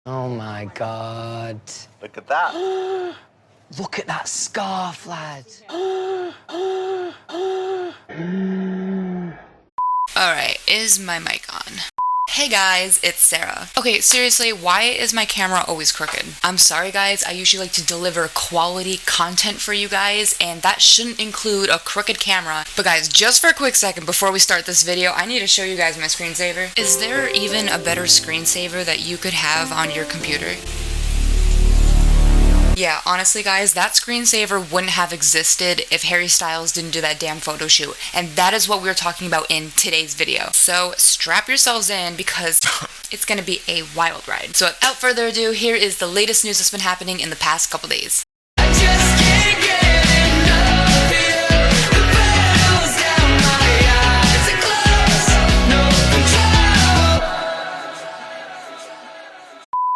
Oh my God. Look at that. Look at that scarf, lad. Alright, is my mic on? Hey guys, it's Sarah. Okay, seriously, why is my camera always crooked? I'm sorry guys, I usually like to deliver quality content for you guys, and that shouldn't include a crooked camera. But guys, just for a quick second before we start this video, I need to show you guys my screensaver. Is there even a better screensaver that you could have on your computer? Yeah, honestly guys, that screensaver wouldn't have existed if Harry Styles didn't do that damn photo shoot. And that is what we're talking about in today's video. So strap yourselves in because it's gonna be a wild ride. So without further ado, here is the latest news that's been happening in the past couple days.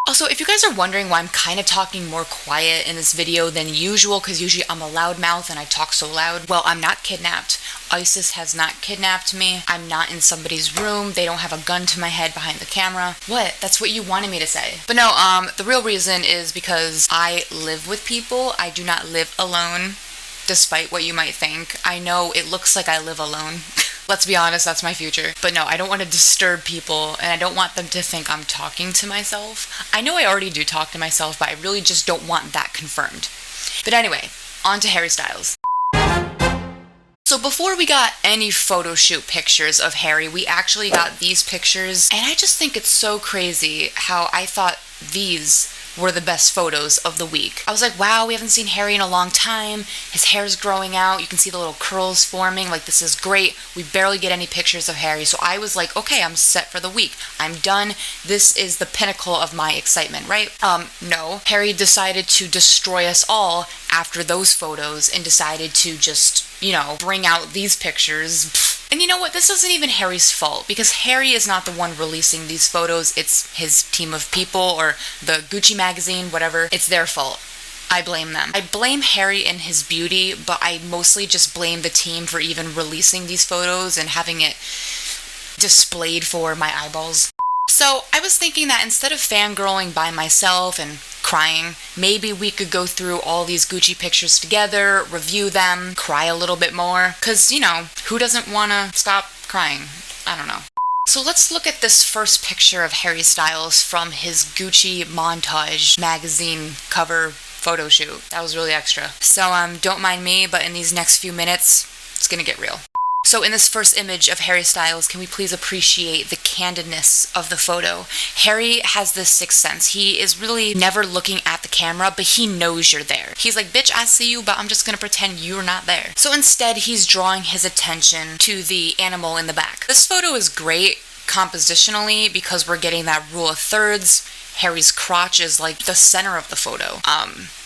Also, if you guys are wondering why I'm kind of talking more quiet in this video than usual, because usually I'm a loudmouth and I talk so loud, well, I'm not kidnapped. ISIS has not kidnapped me. I'm not in somebody's room. They don't have a gun to my head behind the camera. What? That's what you wanted me to say. But no, the real reason is because I live with people. I do not live alone, despite what you might think. I know it looks like I live alone. Let's be honest, that's my future. But no, I don't want to disturb people, and I don't want them to think I'm talking to myself. I know I already do talk to myself, but I really just don't want that confirmed. But anyway, on to Harry Styles. So before we got any photo shoot pictures of Harry, we actually got these pictures, and I just think it's so crazy how I thought these were the best photos of the week. I was like, wow, we haven't seen Harry in a long time. His hair's growing out. You can see the little curls forming. Like, this is great. We barely get any pictures of Harry. So I was like, okay, I'm set for the week. I'm done. This is the pinnacle of my excitement, right? No. Harry decided to destroy us all after those photos and decided to just, you know, bring out these pictures. And you know what? This wasn't even Harry's fault because Harry is not the one releasing these photos. It's his team of people or the Gucci magazine, whatever. It's their fault. I blame them. I blame Harry and his beauty, but I mostly just blame the team for even releasing these photos and having it displayed for my eyeballs. So I was thinking that instead of fangirling by myself and crying, maybe we could go through all these Gucci pictures together, review them, cry a little bit more, because, you know, who doesn't want to stop crying? I don't know. So let's look at this first picture of Harry Styles from his Gucci montage magazine cover photo shoot. That was really extra. So don't mind me, but in these next few minutes, it's gonna get real. So in this first image of Harry Styles, can we please appreciate the candidness of the photo? Harry has this sixth sense. He is really never looking at the camera, but he knows you're there. He's like, bitch, I see you, but I'm just gonna pretend you're not there. So instead, he's drawing his attention to the animal in the back. This photo is great compositionally because we're getting that rule of thirds. Harry's crotch is like the center of the photo.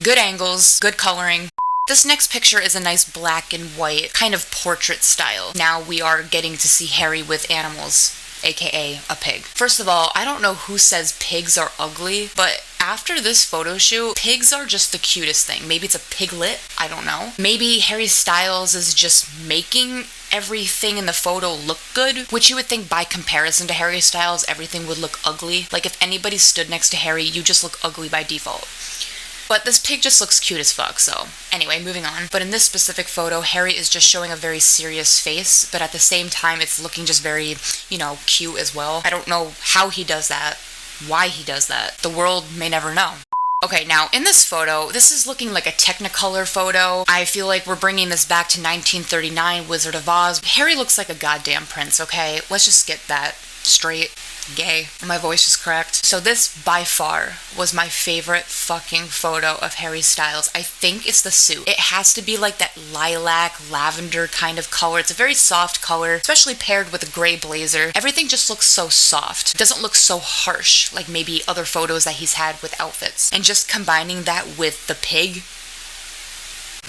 Good angles, good coloring. This next picture is a nice black and white, kind of portrait style. Now we are getting to see Harry with animals, aka a pig. First of all, I don't know who says pigs are ugly, but after this photo shoot, pigs are just the cutest thing. Maybe it's a piglet, I don't know. Maybe Harry Styles is just making everything in the photo look good, which you would think by comparison to Harry Styles, everything would look ugly. Like if anybody stood next to Harry, you just look ugly by default. But this pig just looks cute as fuck, so anyway, moving on. But in this specific photo, Harry is just showing a very serious face, but at the same time, it's looking just very, you know, cute as well. I don't know how he does that, why he does that. The world may never know. Okay, now in this photo, this is looking like a Technicolor photo. I feel like we're bringing this back to 1939 Wizard of Oz. Harry looks like a goddamn prince, okay? Let's just get that straight. Gay. My voice is cracked. So this, by far, was my favorite fucking photo of Harry Styles. I think it's the suit. It has to be like that lilac, lavender kind of color. It's a very soft color, especially paired with a gray blazer. Everything just looks so soft. It doesn't look so harsh like maybe other photos that he's had with outfits. And just combining that with the pig,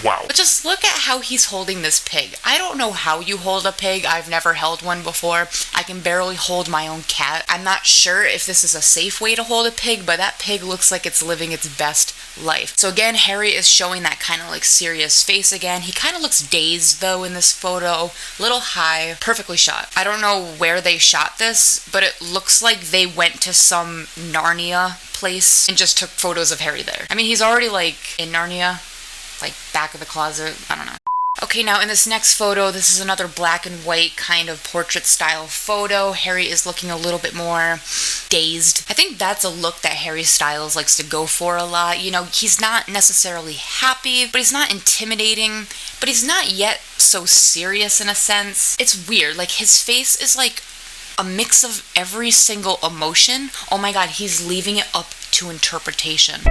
wow. But just look at how he's holding this pig. I don't know how you hold a pig. I've never held one before. I can barely hold my own cat. I'm not sure if this is a safe way to hold a pig, but that pig looks like it's living its best life. So again, Harry is showing that kind of like serious face again. He kind of looks dazed though in this photo, little high, perfectly shot. I don't know where they shot this, but it looks like they went to some Narnia place and just took photos of Harry there. I mean, he's already like in Narnia, like back of the closet, I don't know. Okay, now in this next photo, this is another black and white kind of portrait style photo. Harry is looking a little bit more dazed. I think that's a look that Harry Styles likes to go for a lot. You know, he's not necessarily happy, but he's not intimidating, but he's not yet so serious in a sense. It's weird, like his face is like a mix of every single emotion. Oh my god, he's leaving it up to interpretation.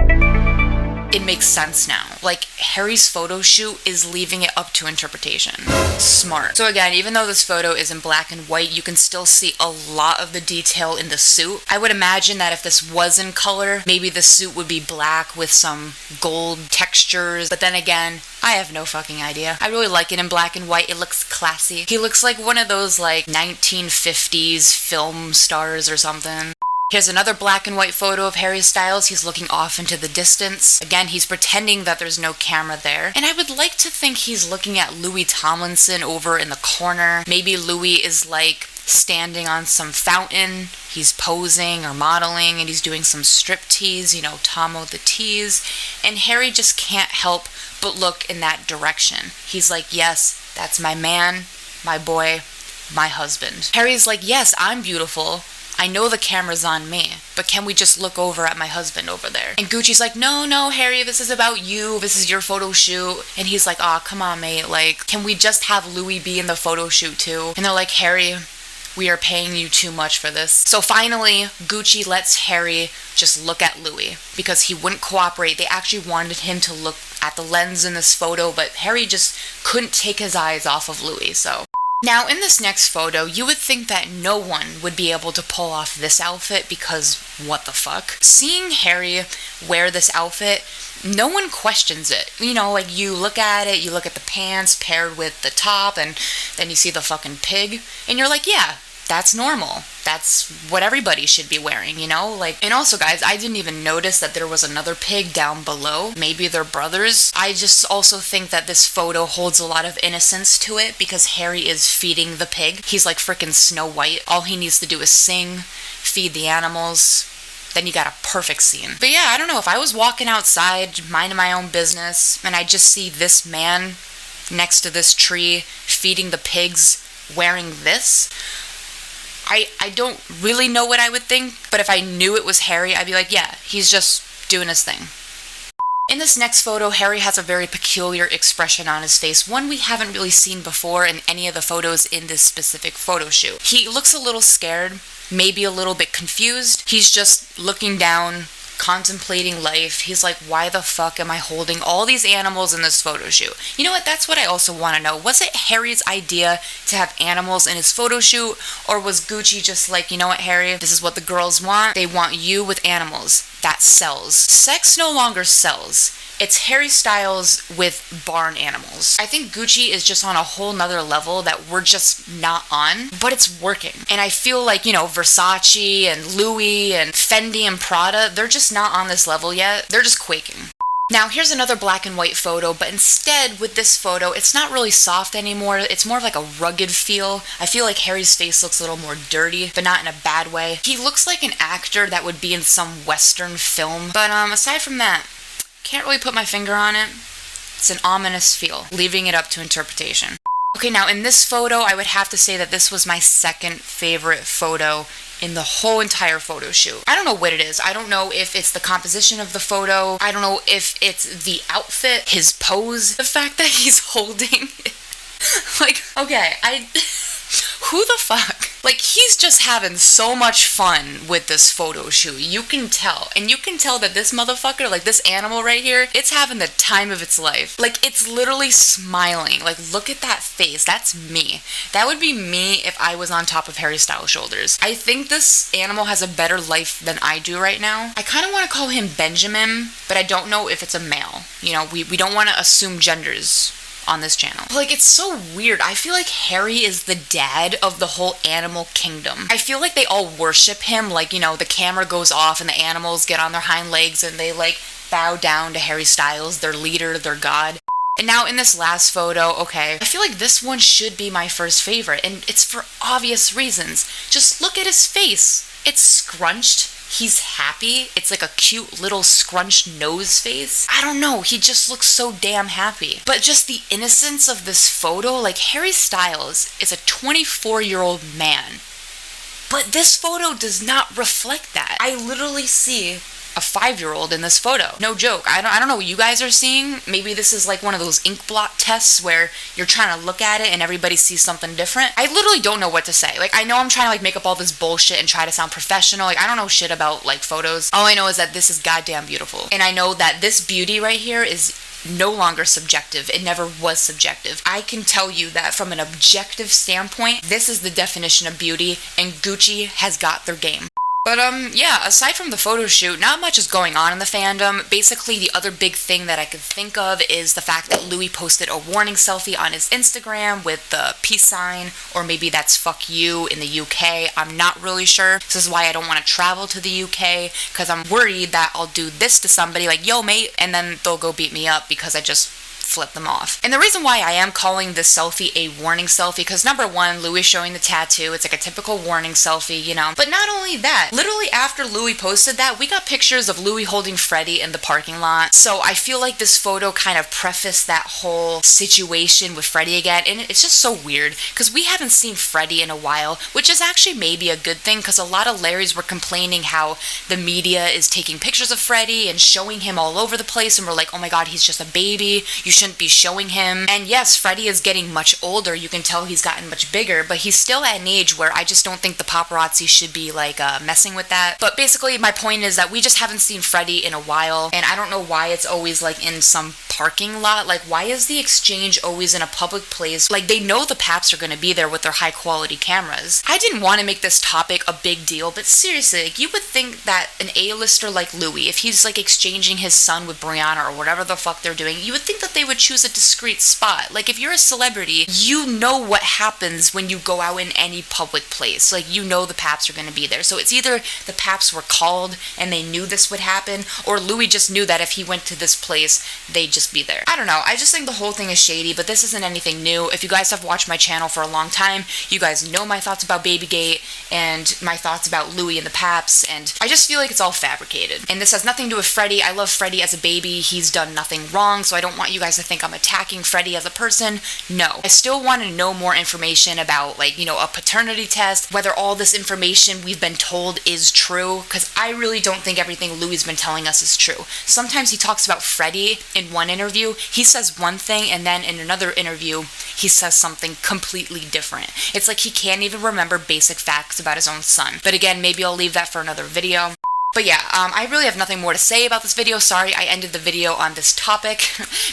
It makes sense now. Like, Harry's photo shoot is leaving it up to interpretation. Smart. So again, even though this photo is in black and white, you can still see a lot of the detail in the suit. I would imagine that if this was in color, maybe the suit would be black with some gold textures. But then again, I have no fucking idea. I really like it in black and white. It looks classy. He looks like one of those like 1950s film stars or something. Here's another black and white photo of Harry Styles. He's looking off into the distance. Again, he's pretending that there's no camera there. And I would like to think he's looking at Louis Tomlinson over in the corner. Maybe Louis is like standing on some fountain. He's posing or modeling and he's doing some striptease, you know, Tomo the tease. And Harry just can't help but look in that direction. He's like, yes, that's my man, my boy, my husband. Harry's like, yes, I'm beautiful. I know the camera's on me, but can we just look over at my husband over there? And Gucci's like, no, Harry, this is about you. This is your photo shoot. And he's like, aw, come on, mate. Like, can we just have Louis be in the photo shoot too? And they're like, Harry, we are paying you too much for this. So finally, Gucci lets Harry just look at Louis because he wouldn't cooperate. They actually wanted him to look at the lens in this photo, but Harry just couldn't take his eyes off of Louis, so. Now, in this next photo, you would think that no one would be able to pull off this outfit because what the fuck? Seeing Harry wear this outfit, no one questions it. You know, like you look at it, you look at the pants paired with the top, and then you see the fucking pig, and you're like, yeah, that's normal. That's what everybody should be wearing, you know? Like, and also guys, I didn't even notice that there was another pig down below. Maybe they're brothers. I just also think that this photo holds a lot of innocence to it because Harry is feeding the pig. He's like freaking Snow White. All he needs to do is sing, feed the animals, then you got a perfect scene. But yeah, I don't know, if I was walking outside, minding my own business, and I just see this man next to this tree feeding the pigs wearing this, I don't really know what I would think, but if I knew it was Harry, I'd be like, yeah, he's just doing his thing. In this next photo, Harry has a very peculiar expression on his face, one we haven't really seen before in any of the photos in this specific photo shoot. He looks a little scared, maybe a little bit confused. He's just looking down, contemplating life. He's like, why the fuck am I holding all these animals in this photo shoot? You know what? That's what I also want to know. Was it Harry's idea to have animals in his photo shoot? Or was Gucci just like, you know what, Harry? This is what the girls want. They want you with animals. That sells. Sex no longer sells. It's Harry Styles with barn animals. I think Gucci is just on a whole nother level that we're just not on, but it's working. And I feel like, you know, Versace and Louis and Fendi and Prada, they're just not on this level yet. They're just quaking. Now, here's another black and white photo, but instead, with this photo, it's not really soft anymore. It's more of like a rugged feel. I feel like Harry's face looks a little more dirty, but not in a bad way. He looks like an actor that would be in some Western film. But aside from that, can't really put my finger on it. It's an ominous feel, leaving it up to interpretation. Okay, now in this photo, I would have to say that this was my second favorite photo in the whole entire photo shoot. I don't know what it is. I don't know if it's the composition of the photo. I don't know if it's the outfit, his pose, the fact that he's holding like, okay, who the fuck? Like, he's just having so much fun with this photo shoot. You can tell. And you can tell that this motherfucker, like this animal right here, it's having the time of its life. Like, it's literally smiling. Like, look at that face. That's me. That would be me if I was on top of Harry Styles' shoulders. I think this animal has a better life than I do right now. I kind of want to call him Benjamin, but I don't know if it's a male. You know, we don't want to assume genders on this channel. Like, it's so weird. I feel like Harry is the dad of the whole animal kingdom. I feel like they all worship him. Like, you know, the camera goes off and the animals get on their hind legs and they like bow down to Harry Styles, their leader, their god. And now in this last photo, okay, I feel like this one should be my first favorite, and it's for obvious reasons. Just look at his face. It's scrunched. He's happy. It's like a cute little scrunched nose face. I don't know, he just looks so damn happy. But just the innocence of this photo, like Harry Styles is a 24-year-old man. But this photo does not reflect that. I literally see a 5-year-old in this photo. No joke. I don't know what you guys are seeing. Maybe this is like one of those ink blot tests where you're trying to look at it and everybody sees something different. I literally don't know what to say. Like, I know I'm trying to like make up all this bullshit and try to sound professional. Like, I don't know shit about like photos. All I know is that this is goddamn beautiful. And I know that this beauty right here is no longer subjective. It never was subjective. I can tell you that from an objective standpoint, this is the definition of beauty, and Gucci has got their game. But yeah, aside from the photo shoot, not much is going on in the fandom. Basically, the other big thing that I could think of is the fact that Louis posted a warning selfie on his Instagram with the peace sign, or maybe that's fuck you in the UK. I'm not really sure. This is why I don't want to travel to the UK, because I'm worried that I'll do this to somebody like, yo mate, and then they'll go beat me up because I just flip them off. And the reason why I am calling this selfie a warning selfie, because number one, Louis showing the tattoo, it's like a typical warning selfie, you know. But not only that, literally after Louis posted that, we got pictures of Louis holding Freddie in the parking lot. So I feel like this photo kind of prefaced that whole situation with Freddie again, and it's just so weird because we haven't seen Freddie in a while, which is actually maybe a good thing, because a lot of Larrys were complaining how the media is taking pictures of Freddie and showing him all over the place, and we're like, oh my god, he's just a baby, you shouldn't be showing him. And yes, Freddie is getting much older, you can tell he's gotten much bigger, but he's still at an age where I just don't think the paparazzi should be like messing with that. But basically my point is that we just haven't seen Freddie in a while, and I don't know why it's always like in some parking lot. Like, why is the exchange always in a public place? Like, they know the paps are going to be there with their high quality cameras. I didn't want to make this topic a big deal, but seriously, like, you would think that an A-lister like Louis, if he's like exchanging his son with Brianna or whatever the fuck they're doing, you would think that they would choose a discreet spot. Like, if you're a celebrity, you know what happens when you go out in any public place. Like, you know the paps are going to be there. So it's either the paps were called and they knew this would happen, or Louis just knew that if he went to this place, they'd just be there. I don't know. I just think the whole thing is shady, but this isn't anything new. If you guys have watched my channel for a long time, you guys know my thoughts about Babygate and my thoughts about Louis and the paps, and I just feel like it's all fabricated. And this has nothing to do with Freddie. I love Freddie as a baby. He's done nothing wrong, so I don't want you guys to think I'm attacking Freddie as a person. No. I still want to know more information about, like, you know, a paternity test, whether all this information we've been told is true, because I really don't think everything Louis has been telling us is true. Sometimes he talks about Freddie in one interview, he says one thing, and then in another interview, he says something completely different. It's like he can't even remember basic facts about his own son. But again, maybe I'll leave that for another video. But yeah, I really have nothing more to say about this video. Sorry I ended the video on this topic.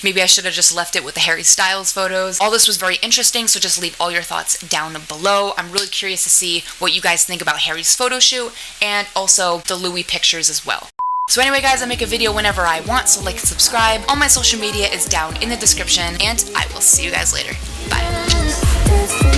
Maybe I should have just left it with the Harry Styles photos. All this was very interesting, so just leave all your thoughts down below. I'm really curious to see what you guys think about Harry's photo shoot, and also the Louis pictures as well. So anyway guys, I make a video whenever I want, so like and subscribe. All my social media is down in the description, and I will see you guys later. Bye.